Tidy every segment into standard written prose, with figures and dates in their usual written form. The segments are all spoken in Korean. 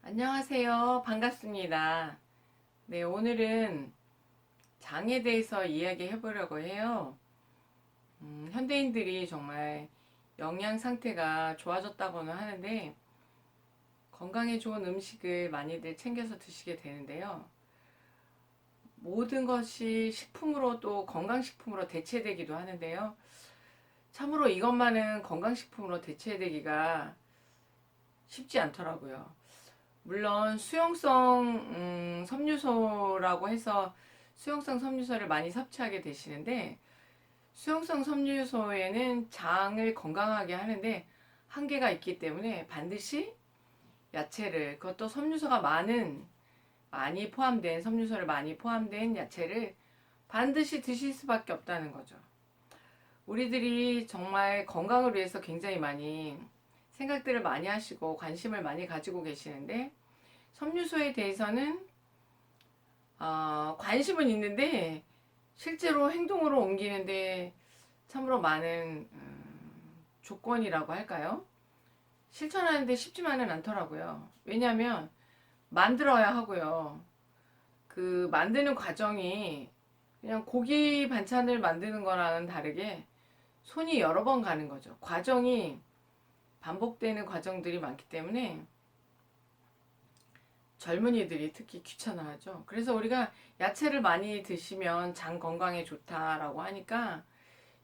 안녕하세요. 반갑습니다. 네, 오늘은 장에 대해서 이야기해 보려고 해요. 현대인들이 정말 영양 상태가 좋아졌다고는 하는데 건강에 좋은 음식을 많이들 챙겨서 드시게 되는데요. 모든 것이 식품으로 또 건강식품으로 대체되기도 하는데요. 참으로 이것만은 건강식품으로 대체되기가 쉽지 않더라고요. 물론 수용성 섬유소라고 해서 수용성 섬유소를 많이 섭취하게 되시는데 수용성 섬유소에는 장을 건강하게 하는데 한계가 있기 때문에 반드시 야채를 그것도 섬유소가 많이 포함된 섬유소를 많이 포함된 야채를 반드시 드실 수밖에 없다는 거죠. 우리들이 정말 건강을 위해서 굉장히 많이 생각들을 많이 하시고 관심을 많이 가지고 계시는데 섬유소에 대해서는 관심은 있는데 실제로 행동으로 옮기는데 참으로 많은 조건이라고 할까요? 실천하는데 쉽지만은 않더라고요. 왜냐하면 만들어야 하고요. 그 만드는 과정이 그냥 고기 반찬을 만드는 거랑은 다르게 손이 여러 번 가는 거죠. 과정이 반복되는 과정들이 많기 때문에 젊은이들이 특히 귀찮아하죠. 그래서 우리가 야채를 많이 드시면 장 건강에 좋다라고 하니까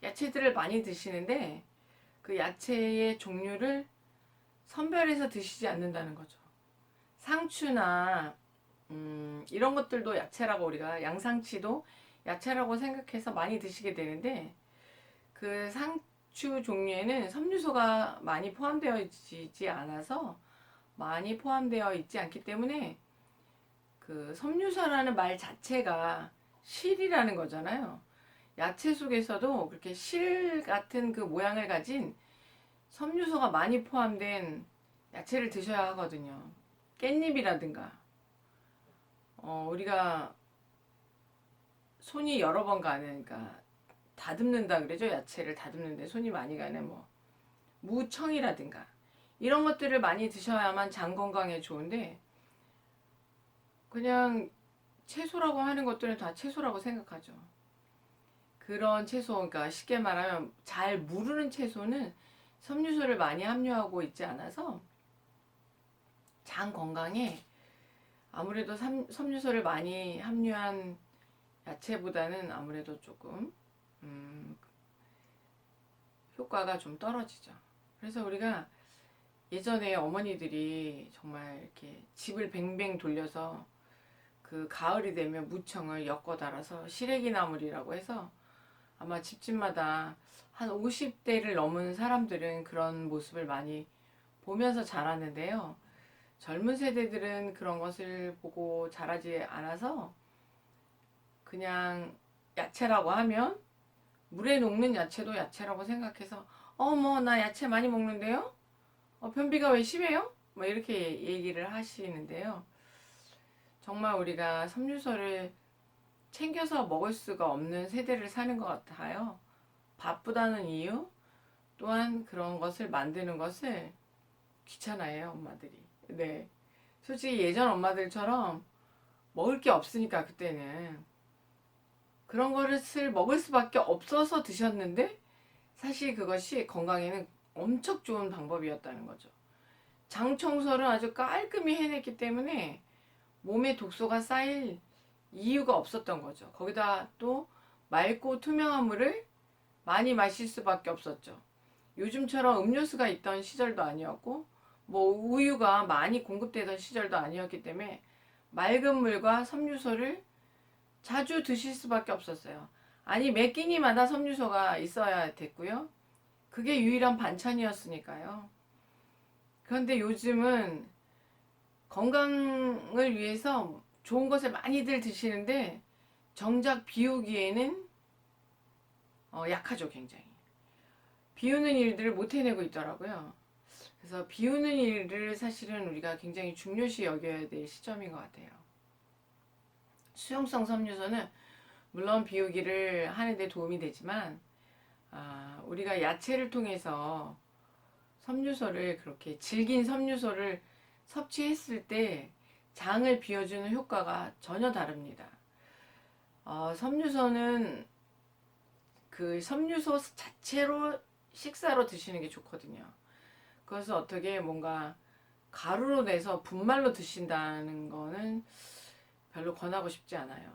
야채들을 많이 드시는데 그 야채의 종류를 선별해서 드시지 않는다는 거죠. 상추나 이런 것들도 야채라고 우리가 양상치도 야채라고 생각해서 많이 드시게 되는데 그 상추 종류에는 섬유소가 많이 포함되어 있지 않아서 많이 포함되어 있지 않기 때문에 그 섬유소라는 말 자체가 실이라는 거잖아요. 야채 속에서도 그렇게 실 같은 그 모양을 가진 섬유소가 많이 포함된 야채를 드셔야 하거든요. 깻잎이라든가 우리가 손이 여러 번 가는 그러니까 다듬는다 그러죠. 야채를 다듬는데 손이 많이 가는 뭐 무청이라든가 이런 것들을 많이 드셔야만 장 건강에 좋은데 그냥 채소라고 하는 것들은 다 채소라고 생각하죠. 그런 채소, 그러니까 쉽게 말하면 잘 무르는 채소는 섬유소를 많이 함유하고 있지 않아서 장 건강에 아무래도 섬유소를 많이 함유한 야채보다는 아무래도 조금 음, 효과가 좀 떨어지죠. 그래서 우리가 예전에 어머니들이 정말 이렇게 집을 뱅뱅 돌려서 그 가을이 되면 무청을 엮어 달아서 시래기 나물이라고 해서 아마 집집마다 한 50대를 넘은 사람들은 그런 모습을 많이 보면서 자랐는데요. 젊은 세대들은 그런 것을 보고 자라지 않아서 그냥 야채라고 하면 물에 녹는 야채도 야채라고 생각해서 어머 나 야채 많이 먹는데요? 변비가 왜 심해요? 뭐 이렇게 얘기를 하시는데요. 정말 우리가 섬유소를 챙겨서 먹을 수가 없는 세대를 사는 것 같아요. 바쁘다는 이유 또한 그런 것을 만드는 것을 귀찮아해요, 엄마들이. 네. 솔직히 예전 엄마들처럼 먹을 게 없으니까 그때는 그런 것을 먹을 수밖에 없어서 드셨는데 사실 그것이 건강에는 엄청 좋은 방법이었다는 거죠. 장 청소를 아주 깔끔히 해냈기 때문에 몸에 독소가 쌓일 이유가 없었던 거죠. 거기다 또 맑고 투명한 물을 많이 마실 수밖에 없었죠. 요즘처럼 음료수가 있던 시절도 아니었고 뭐 우유가 많이 공급되던 시절도 아니었기 때문에 맑은 물과 섬유소를 자주 드실 수밖에 없었어요. 아니 매 끼니마다 섬유소가 있어야 됐고요. 그게 유일한 반찬이었으니까요. 그런데 요즘은 건강을 위해서 좋은 것을 많이들 드시는데 정작 비우기에는 약하죠, 굉장히. 비우는 일들을 못 해내고 있더라고요. 그래서 비우는 일을 사실은 우리가 굉장히 중요시 여겨야 될 시점인 것 같아요. 수용성 섬유소는 물론 비우기를 하는데 도움이 되지만 우리가 야채를 통해서 섬유소를 그렇게 질긴 섬유소를 섭취했을 때 장을 비워주는 효과가 전혀 다릅니다. 섬유소는 그 섬유소 자체로 식사로 드시는 게 좋거든요. 그래서 어떻게 뭔가 가루로 내서 분말로 드신다는 거는 별로 권하고 싶지 않아요.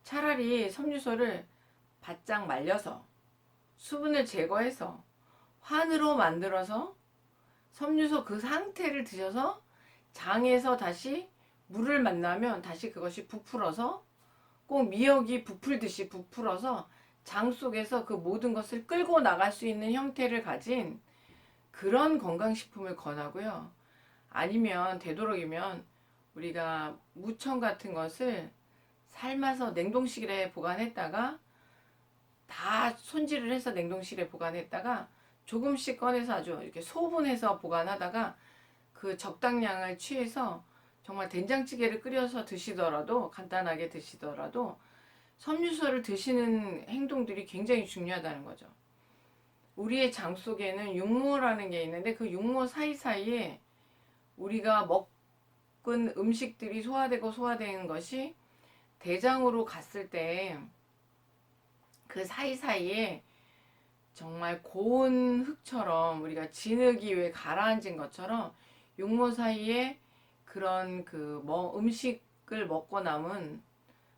차라리 섬유소를 바짝 말려서 수분을 제거해서 환으로 만들어서 섬유소 그 상태를 드셔서 장에서 다시 물을 만나면 다시 그것이 부풀어서 꼭 미역이 부풀듯이 부풀어서 장 속에서 그 모든 것을 끌고 나갈 수 있는 형태를 가진 그런 건강식품을 권하고요. 아니면 되도록이면 우리가 무청 같은 것을 삶아서 냉동실에 보관했다가 다 손질을 해서 냉동실에 보관했다가 조금씩 꺼내서 아주 이렇게 소분해서 보관하다가 그 적당량을 취해서 정말 된장찌개를 끓여서 드시더라도 간단하게 드시더라도 섬유소를 드시는 행동들이 굉장히 중요하다는 거죠. 우리의 장 속에는 육모라는 게 있는데 그 육모 사이사이에 우리가 먹은 음식들이 소화되고 소화되는 것이 대장으로 갔을 때 그 사이사이에 정말 고운 흙처럼 우리가 진흙이 왜 가라앉은 것처럼 육모 사이에 그런 그 음식을 먹고 남은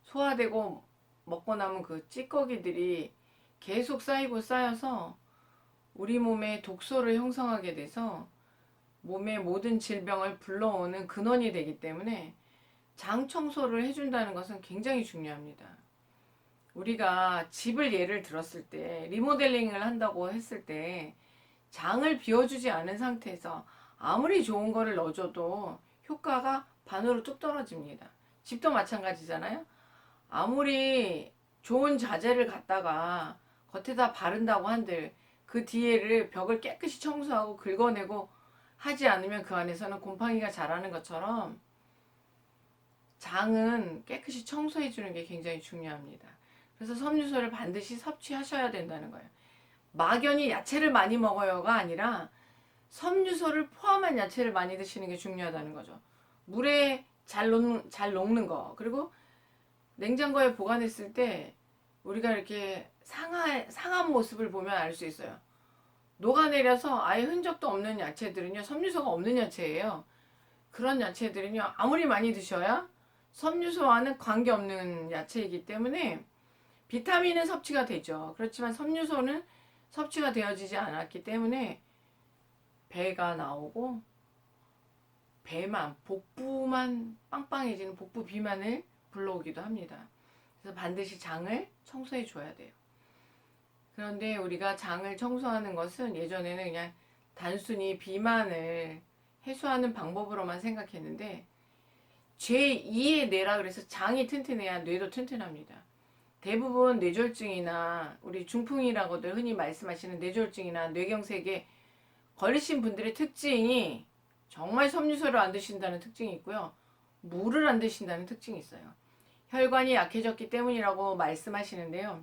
소화되고 먹고 남은 그 찌꺼기들이 계속 쌓이고 쌓여서 우리 몸에 독소를 형성하게 돼서 몸의 모든 질병을 불러오는 근원이 되기 때문에 장 청소를 해준다는 것은 굉장히 중요합니다. 우리가 집을 예를 들었을 때 리모델링을 한다고 했을 때 장을 비워주지 않은 상태에서 아무리 좋은 거를 넣어줘도 효과가 반으로 뚝 떨어집니다. 집도 마찬가지잖아요. 아무리 좋은 자재를 갖다가 겉에다 바른다고 한들 그 뒤에를 벽을 깨끗이 청소하고 긁어내고 하지 않으면 그 안에서는 곰팡이가 자라는 것처럼 장은 깨끗이 청소해 주는 게 굉장히 중요합니다. 그래서 섬유소를 반드시 섭취하셔야 된다는 거예요. 막연히 야채를 많이 먹어요가 아니라 섬유소를 포함한 야채를 많이 드시는 게 중요하다는 거죠. 물에 잘 녹는 거. 그리고 냉장고에 보관했을 때 우리가 이렇게 상한 모습을 보면 알 수 있어요. 녹아내려서 아예 흔적도 없는 야채들은요, 섬유소가 없는 야채예요. 그런 야채들은요, 아무리 많이 드셔야 섬유소와는 관계없는 야채이기 때문에 비타민은 섭취가 되죠. 그렇지만 섬유소는 섭취가 되어지지 않았기 때문에 배가 나오고 복부만 빵빵해지는 복부 비만을 불러오기도 합니다. 그래서 반드시 장을 청소해 줘야 돼요. 그런데 우리가 장을 청소하는 것은 예전에는 그냥 단순히 비만을 해소하는 방법으로만 생각했는데 제2의 뇌라 그래서 장이 튼튼해야 뇌도 튼튼합니다. 대부분 뇌졸중이나 우리 중풍이라고들 흔히 말씀하시는 뇌졸중이나 뇌경색에 걸리신 분들의 특징이 정말 섬유소를 안 드신다는 특징이 있고요. 물을 안 드신다는 특징이 있어요. 혈관이 약해졌기 때문이라고 말씀하시는데요.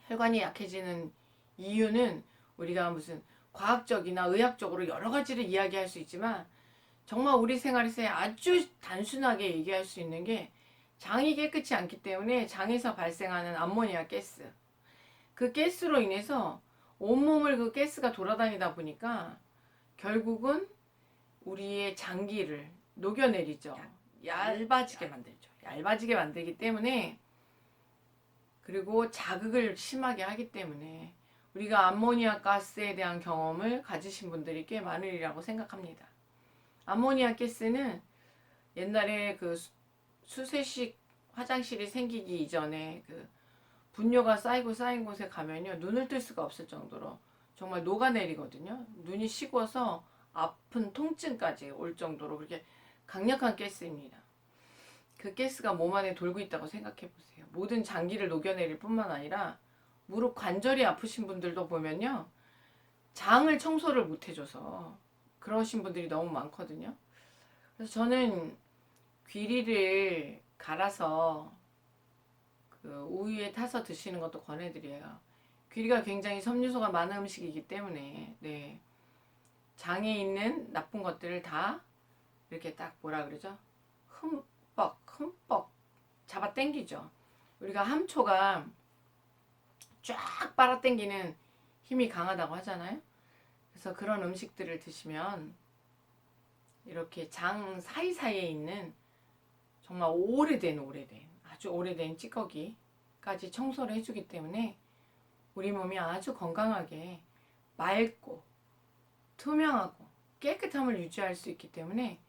혈관이 약해지는 이유는 우리가 무슨 과학적이나 의학적으로 여러 가지를 이야기할 수 있지만 정말 우리 생활에서 아주 단순하게 얘기할 수 있는 게 장이 깨끗이 않기 때문에 장에서 발생하는 암모니아 가스. 그 가스로 인해서 온몸을 그 가스가 돌아다니다 보니까 결국은 우리의 장기를 녹여내리죠. 얇아지게 만들죠. 얇아지게 만들기 때문에 그리고 자극을 심하게 하기 때문에 우리가 암모니아 가스에 대한 경험을 가지신 분들이 꽤 많으리라고 생각합니다. 암모니아 가스는 옛날에 그 수세식 화장실이 생기기 이전에 그 분뇨가 쌓이고 쌓인 곳에 가면요 눈을 뜰 수가 없을 정도로 정말 녹아내리거든요. 눈이 식어서 아픈 통증까지 올 정도로 그렇게 강력한 가스입니다. 그 가스가 몸 안에 돌고 있다고 생각해 보세요. 모든 장기를 녹여내릴 뿐만 아니라 무릎 관절이 아프신 분들도 보면요 장을 청소를 못 해줘서 그러신 분들이 너무 많거든요. 그래서 저는 귀리를 갈아서 그 우유에 타서 드시는 것도 권해드려요. 귀리가 굉장히 섬유소가 많은 음식이기 때문에 네, 장에 있는 나쁜 것들을 다 이렇게 딱 뭐라 그러죠? 흠뻑 잡아 당기죠. 우리가 함초가 쫙 빨아 당기는 힘이 강하다고 하잖아요. 그래서 그런 음식들을 드시면 이렇게 장 사이사이에 있는 정말 아주 오래된 찌꺼기까지 청소를 해주기 때문에 우리 몸이 아주 건강하게 맑고 투명하고 깨끗함을 유지할 수 있기 때문에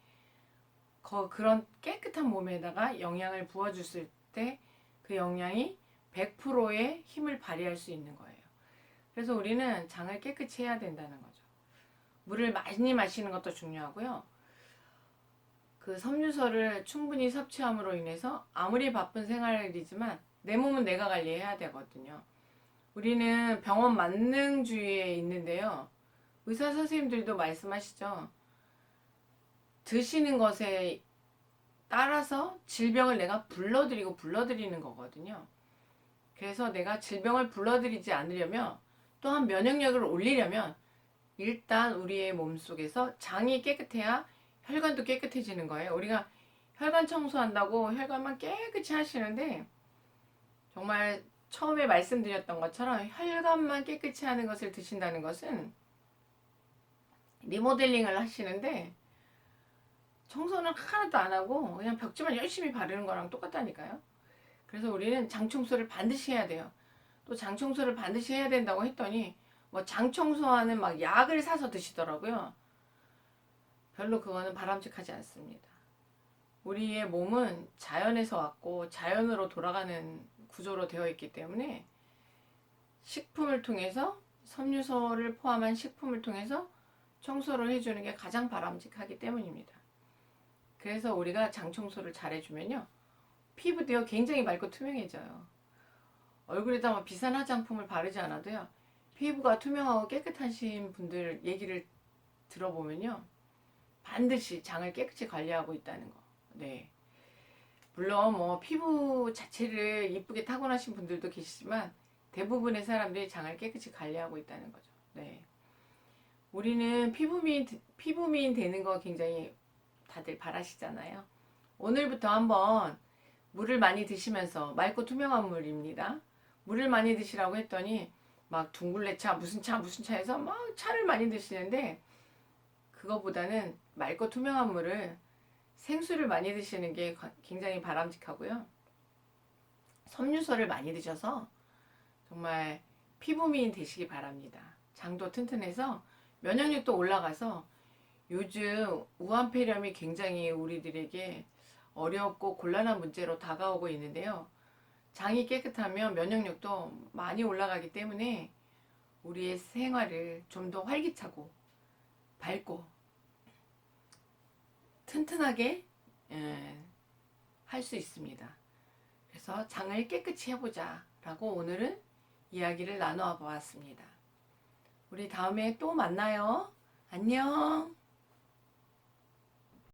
그런 깨끗한 몸에다가 영양을 부어줬을 때 그 영양이 100%의 힘을 발휘할 수 있는 거예요. 그래서 우리는 장을 깨끗이 해야 된다는 거죠. 물을 많이 마시는 것도 중요하고요. 그 섬유소를 충분히 섭취함으로 인해서 아무리 바쁜 생활이지만 내 몸은 내가 관리해야 되거든요. 우리는 병원 만능주의에 있는데요. 의사 선생님들도 말씀하시죠. 드시는 것에 따라서 질병을 내가 불러들이는 거거든요. 그래서 내가 질병을 불러들이지 않으려면 또한 면역력을 올리려면 일단 우리의 몸속에서 장이 깨끗해야 혈관도 깨끗해지는 거예요. 우리가 혈관 청소한다고 혈관만 깨끗이 하시는데 정말 처음에 말씀드렸던 것처럼 혈관만 깨끗이 하는 것을 드신다는 것은 리모델링을 하시는데 청소는 하나도 안 하고 그냥 벽지만 열심히 바르는 거랑 똑같다니까요. 그래서 우리는 장 청소를 반드시 해야 돼요. 또 장 청소를 반드시 해야 된다고 했더니 뭐 장 청소하는 막 약을 사서 드시더라고요. 별로 그거는 바람직하지 않습니다. 우리의 몸은 자연에서 왔고 자연으로 돌아가는 구조로 되어 있기 때문에 식품을 통해서 섬유소를 포함한 식품을 통해서 청소를 해주는 게 가장 바람직하기 때문입니다. 그래서 우리가 장 청소를 잘 해주면요. 피부도요 굉장히 맑고 투명해져요. 얼굴에다 뭐 비싼 화장품을 바르지 않아도요. 피부가 투명하고 깨끗하신 분들 얘기를 들어보면요. 반드시 장을 깨끗이 관리하고 있다는 거. 네. 물론 뭐 피부 자체를 이쁘게 타고나신 분들도 계시지만 대부분의 사람들이 장을 깨끗이 관리하고 있다는 거죠. 네. 우리는 피부미인 되는 거 굉장히 다들 바라시잖아요. 오늘부터 한번 물을 많이 드시면서 맑고 투명한 물입니다. 물을 많이 드시라고 했더니 막 둥글레차 무슨 차 해서 막 차를 많이 드시는데 그거보다는 맑고 투명한 물을 생수를 많이 드시는 게 굉장히 바람직하고요. 섬유소를 많이 드셔서 정말 피부미인 되시기 바랍니다. 장도 튼튼해서 면역력도 올라가서 요즘 우한폐렴이 굉장히 우리들에게 어렵고 곤란한 문제로 다가오고 있는데요. 장이 깨끗하면 면역력도 많이 올라가기 때문에 우리의 생활을 좀 더 활기차고 밝고 튼튼하게 할 수 있습니다. 그래서 장을 깨끗이 해보자 라고 오늘은 이야기를 나누어 보았습니다. 우리 다음에 또 만나요. 안녕.